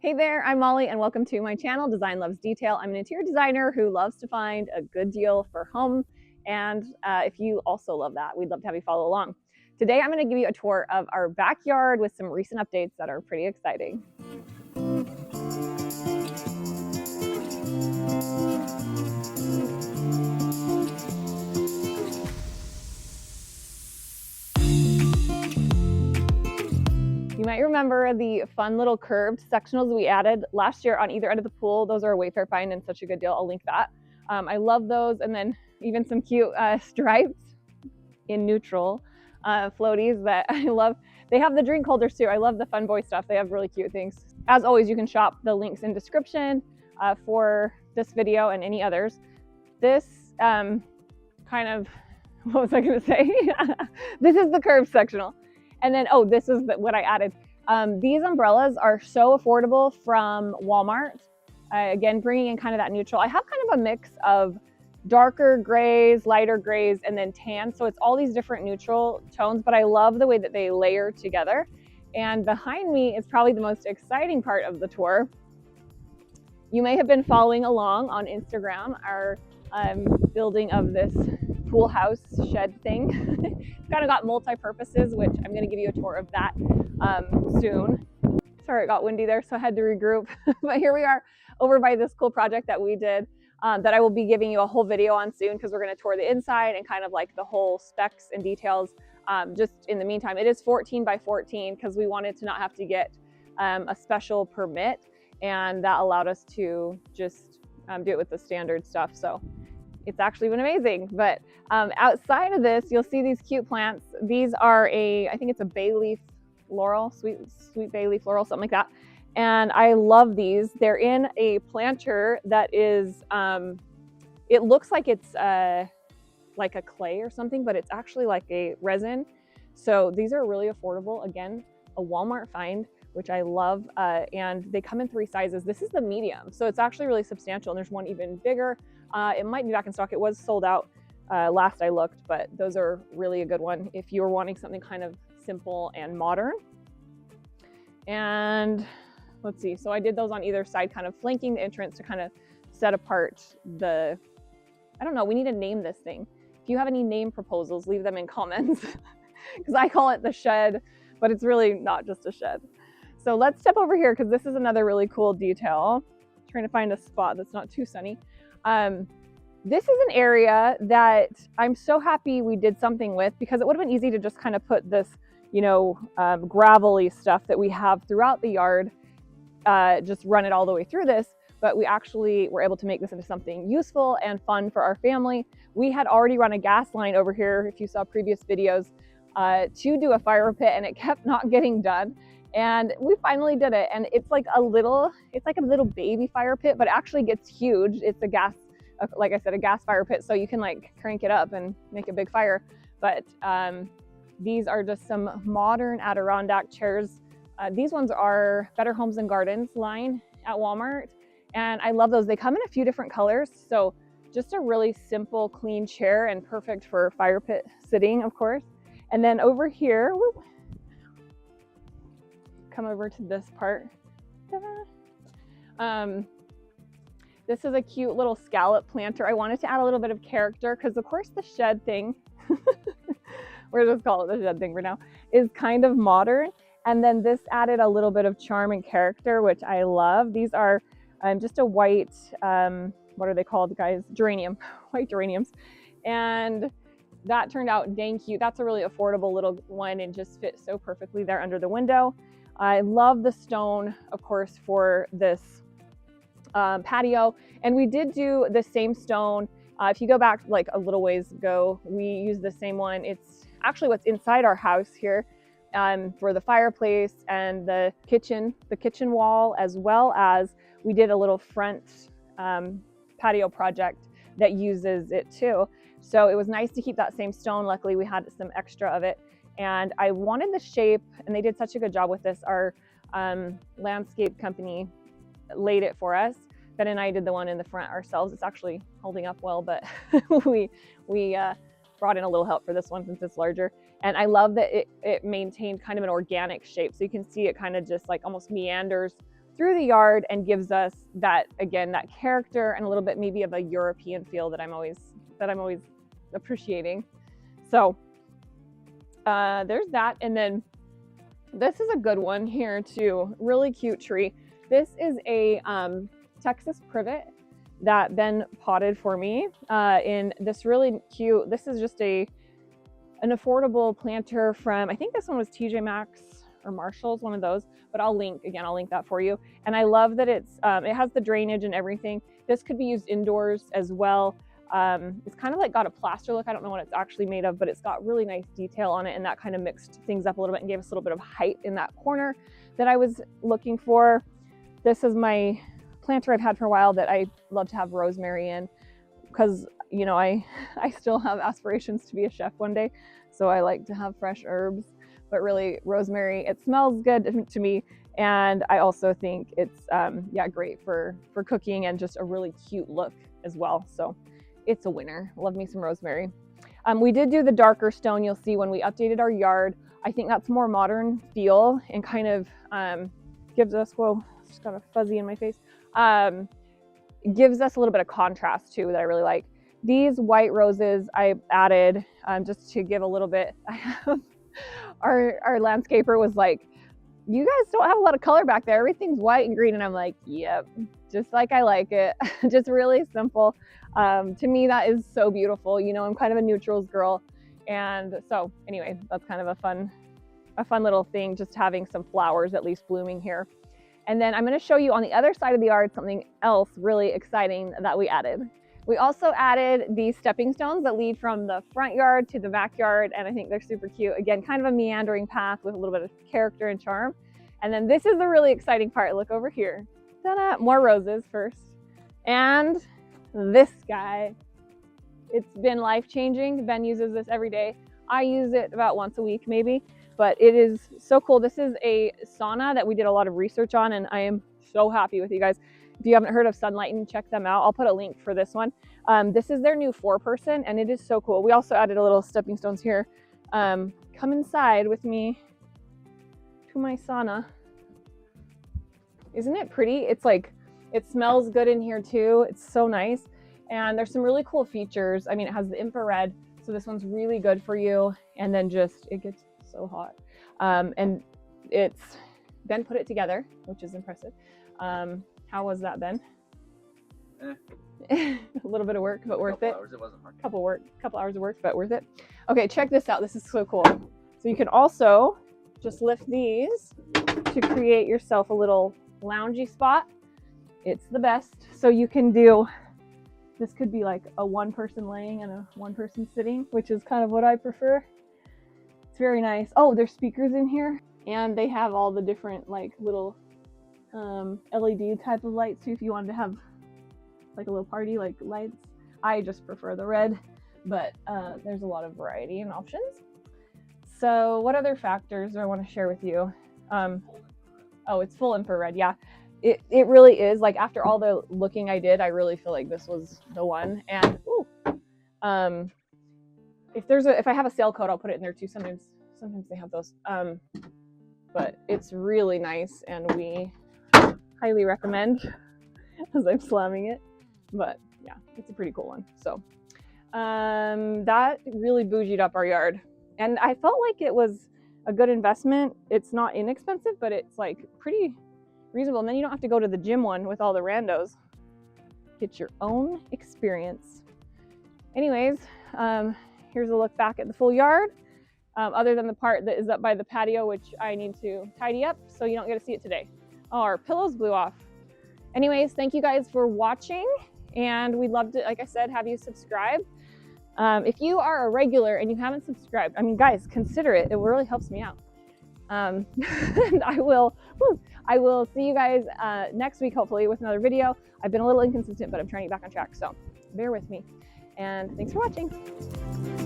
Hey there, I'm Molly and welcome to my channel, Design Loves Detail. I'm an interior designer who loves to find a good deal for home. And if you also love that, we'd love to have you follow along. Today, I'm going to give you a tour of our backyard with some recent updates that are pretty exciting. You might remember the fun little curved sectionals we added last year on either end of the pool. Those are a Wayfair find and such a good deal. I'll link that. I love those. And then even some cute stripes in neutral floaties that I love. They have the drink holders too. I love the Fun Boy stuff. They have really cute things. As always, you can shop the links in description for this video and any others. This kind of, what was I going to say? This is the curved sectional. And then, oh, this is what I added. These umbrellas are so affordable from Walmart. Again, bringing in kind of that neutral. I have kind of a mix of darker grays, lighter grays, and then tan. So it's all these different neutral tones, but I love the way that they layer together. And behind me is probably the most exciting part of the tour. You may have been following along on Instagram, our building of this pool house shed thing. It's kind of got multi-purposes, which I'm going to give you a tour of that soon. Sorry, it got windy there, so I had to regroup. But here we are over by this cool project that we did that I will be giving you a whole video on soon, because we're going to tour the inside and kind of like the whole specs and details. Just in the meantime, it is 14 by 14 because we wanted to not have to get a special permit, and that allowed us to just do it with the standard stuff. So it's actually been amazing. But outside of this, you'll see these cute plants. These are I think it's a bay leaf laurel, sweet bay leaf laurel, something like that. And I love these. They're in a planter that is, it looks like it's like a clay or something, but it's actually like a resin. So these are really affordable. Again, a Walmart find, which I love. And they come in 3 sizes. This is the medium. So it's actually really substantial. And there's one even bigger. It might be back in stock. It was sold out last I looked, but those are really a good one if you're wanting something kind of simple and modern. And let's see. So I did those on either side, kind of flanking the entrance to kind of set apart the, I don't know, we need to name this thing. If you have any name proposals, leave them in comments because I call it the shed, but it's really not just a shed. So let's step over here because this is another really cool detail. I'm trying to find a spot that's not too sunny. This is an area that I'm so happy we did something with, because it would have been easy to just kind of put this, you know, gravelly stuff that we have throughout the yard, just run it all the way through this. But we actually were able to make this into something useful and fun for our family. We had already run a gas line over here, if you saw previous videos, to do a fire pit, and it kept not getting done. And we finally did it. And it's like a little baby fire pit, but it actually gets huge. It's a gas, like I said, a gas fire pit. So you can like crank it up and make a big fire. But these are just some modern Adirondack chairs. These ones are Better Homes and Gardens line at Walmart. And I love those. They come in a few different colors. So just a really simple, clean chair and perfect for fire pit sitting, of course. And then over here, whoop, come over to this part. This is a cute little scallop planter. I wanted to add a little bit of character because, of course, the shed thing, we're just call it the shed thing for now, is kind of modern. And then this added a little bit of charm and character, which I love. These are just a white, what are they called, guys? Geranium, white geraniums. And that turned out dang cute. That's a really affordable little one and just fits so perfectly there under the window. I love the stone, of course, for this patio. And we did do the same stone. If you go back like a little ways ago, we used the same one. It's actually what's inside our house here for the fireplace and the kitchen wall, as well as we did a little front patio project that uses it too. So it was nice to keep that same stone. Luckily, we had some extra of it. And I wanted the shape, and they did such a good job with this. Our landscape company laid it for us. Ben and I did the one in the front ourselves. It's actually holding up well, but we brought in a little help for this one since it's larger. And I love that it maintained kind of an organic shape. So you can see it kind of just like almost meanders through the yard and gives us that, again, that character and a little bit maybe of a European feel that I'm always appreciating. So there's that. And then this is a good one here too. Really cute tree. This is a Texas privet that Ben potted for me in this really cute, this is just an affordable planter from, I think this one was TJ Maxx or Marshall's, one of those, but I'll link that for you. And I love that it has the drainage and everything. This could be used indoors as well. It's kind of like got a plaster look. I don't know what it's actually made of, but it's got really nice detail on it, and that kind of mixed things up a little bit and gave us a little bit of height in that corner that I was looking for. This is my planter I've had for a while that I love to have rosemary in, because you know I still have aspirations to be a chef one day, so I like to have fresh herbs. But really, rosemary, it smells good to me, and I also think it's great for cooking and just a really cute look as well. So it's a winner. Love me some rosemary. We did do the darker stone. You'll see when we updated our yard. I think that's more modern feel and kind of gives us, whoa, just got a fuzzy in my face. Gives us a little bit of contrast too that I really like. These white roses I added just to give a little bit. I have our landscaper was like, you guys don't have a lot of color back there. Everything's white and green. And I'm like, yep, just like I like it. Just really simple. To me, that is so beautiful. You know, I'm kind of a neutrals girl. And so anyway, that's kind of a fun little thing, just having some flowers at least blooming here. And then I'm going to show you on the other side of the yard something else really exciting that we added. We also added these stepping stones that lead from the front yard to the backyard, and I think they're super cute. Again, kind of a meandering path with a little bit of character and charm. And then this is the really exciting part. Look over here. Ta-da! More roses first. And this guy. It's been life-changing. Ben uses this every day. I use it about once a week maybe, but it is so cool. This is a sauna that we did a lot of research on, and I am so happy with you guys. If you haven't heard of Sunlighten, check them out. I'll put a link for this one. This is their new 4-person, and it is so cool. We also added a little stepping stones here. Come inside with me to my sauna. Isn't it pretty? It's like, it smells good in here too. It's so nice. And there's some really cool features. I mean, it has the infrared, so this one's really good for you. And then just, it gets so hot. And Ben put it together, which is impressive. How was that, Ben? A little bit of work, but worth it. Hours, it wasn't hard. Couple hours of work, but worth it. Okay, check this out. This is so cool. So you can also just lift these to create yourself a little loungy spot. It's the best. So you can do, this could be like a 1-person laying and a 1-person sitting, which is kind of what I prefer. It's very nice. Oh, there's speakers in here, and they have all the different like little LED type of lights too, if you wanted to have like a little party like lights. I just prefer the red, but there's a lot of variety and options. So what other factors do I want to share with you? Oh, it's full infrared. Yeah, it really is. Like, after all the looking I did, I really feel like this was the one. And if I have a sale code, I'll put it in there too. Sometimes they have those. But it's really nice, and we highly recommend, as I'm slamming it. But yeah, it's a pretty cool one. So that really bougied up our yard, and I felt like it was a good investment. It's not inexpensive, but it's like pretty reasonable. And then you don't have to go to the gym one with all the randos. Get your own experience. Anyways, here's a look back at the full yard, other than the part that is up by the patio, which I need to tidy up, so you don't get to see it today. Oh, our pillows blew off. Anyways, thank you guys for watching, and we'd love to, like I said, have you subscribe. If you are a regular and you haven't subscribed, I mean, guys, consider it. It really helps me out. And I will see you guys next week, hopefully, with another video. I've been a little inconsistent, but I'm trying to get back on track, so bear with me. And thanks for watching.